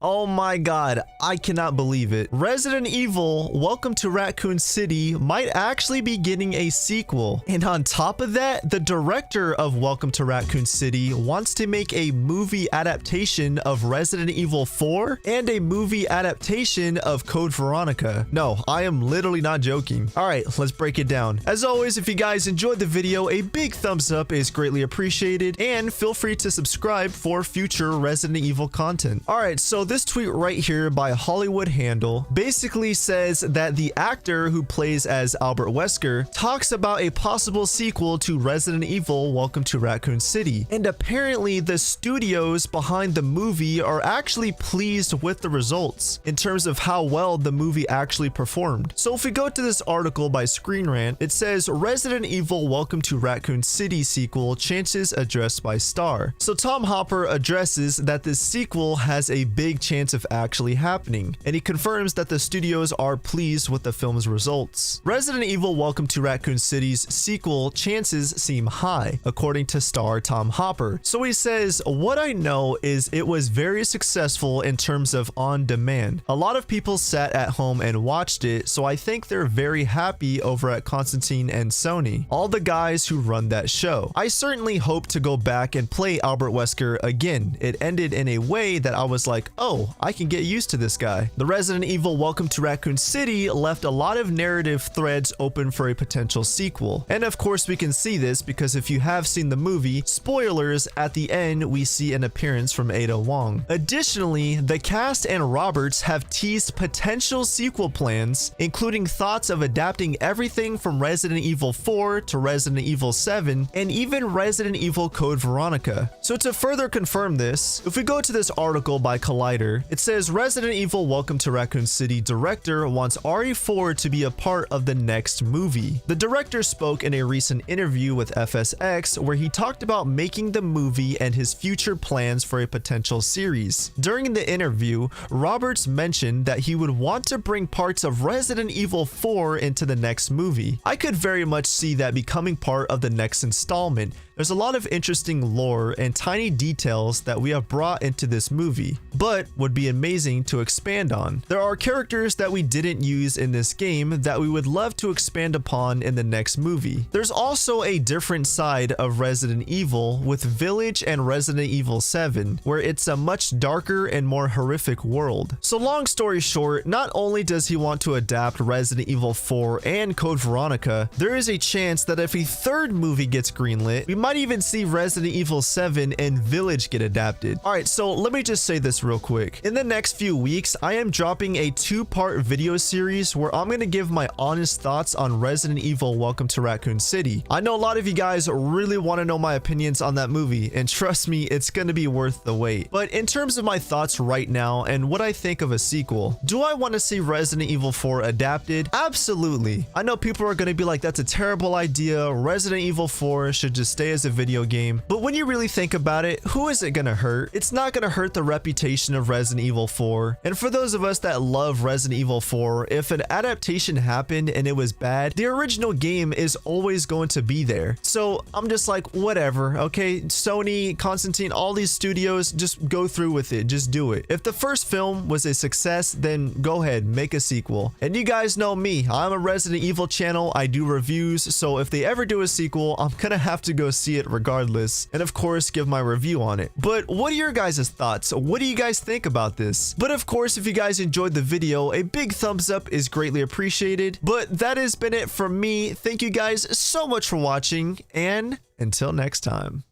Oh my god, I cannot believe it. Resident Evil Welcome to Raccoon City might actually be getting a sequel. And on top of that, the director of Welcome to Raccoon City wants to make a movie adaptation of Resident Evil 4 and a movie adaptation of Code Veronica. No, I am literally not joking. Alright, let's break it down. As always, if you guys enjoyed the video, a big thumbs up is greatly appreciated, and feel free to subscribe for future Resident Evil content. Alright, so this tweet right here by Hollywood Handle basically says that the actor who plays as Albert Wesker talks about a possible sequel to Resident Evil Welcome to Raccoon City, and apparently the studios behind the movie are actually pleased with the results in terms of how well the movie actually performed. So if we go to this article by Screen Rant, it says Resident Evil Welcome to Raccoon City sequel chances addressed by Star. So Tom Hopper addresses that this sequel has a big chance of actually happening, and he confirms that the studios are pleased with the film's results. Resident Evil Welcome to Raccoon City's sequel chances seem high, according to Star Tom Hopper. So he says, what I know is it was very successful in terms of on demand. A lot of people sat at home and watched it, so I think they're very happy over at Constantine and Sony, all the guys who run that show. I certainly hope to go back and play Albert Wesker again. It ended in a way that I was like, oh, I can get used to this guy. The Resident Evil Welcome to Raccoon City left a lot of narrative threads open for a potential sequel. And of course we can see this because if you have seen the movie, spoilers, at the end we see an appearance from Ada Wong. Additionally, the cast and Roberts have teased potential sequel plans, including thoughts of adapting everything from Resident Evil 4 to Resident Evil 7 and even Resident Evil Code Veronica. So to further confirm this, if we go to this article by Collider, it says Resident Evil Welcome to Raccoon City director wants RE4 to be a part of the next movie. The director spoke in a recent interview with FSX where he talked about making the movie and his future plans for a potential series. During the interview, Roberts mentioned that he would want to bring parts of Resident Evil 4 into the next movie. I could very much see that becoming part of the next installment. There's a lot of interesting lore and tiny details that we have brought into this movie, but would be amazing to expand on. There are characters that we didn't use in this game that we would love to expand upon in the next movie. There's also a different side of Resident Evil with Village and Resident Evil 7, where it's a much darker and more horrific world. So long story short, not only does he want to adapt Resident Evil 4 and Code Veronica, there is a chance that if a third movie gets greenlit, we might even see Resident Evil 7 and Village get adapted. Alright, so let me just say this real quick. In the next few weeks, I am dropping a 2-part video series where I'm going to give my honest thoughts on Resident Evil Welcome to Raccoon City. I know a lot of you guys really want to know my opinions on that movie, and trust me, it's going to be worth the wait. But in terms of my thoughts right now and what I think of a sequel, do I want to see Resident Evil 4 adapted? Absolutely. I know people are going to be like, that's a terrible idea. Resident Evil 4 should just stay as a video game. But when you really think about it, who is it going to hurt? It's not going to hurt the reputation of Resident Evil 4. And for those of us that love Resident Evil 4, if an adaptation happened and it was bad, the original game is always going to be there. So I'm just like, whatever, okay? Sony, Constantine, all these studios, just go through with it. Just do it. If the first film was a success, then go ahead, make a sequel. And you guys know me. I'm a Resident Evil channel. I do reviews. So if they ever do a sequel, I'm gonna have to go see it regardless. And of course, give my review on it. But what are your guys' thoughts? What do you guys think about this? But of course, if you guys enjoyed the video, a big thumbs up is greatly appreciated. But that has been it from me. Thank you guys so much for watching, and until next time.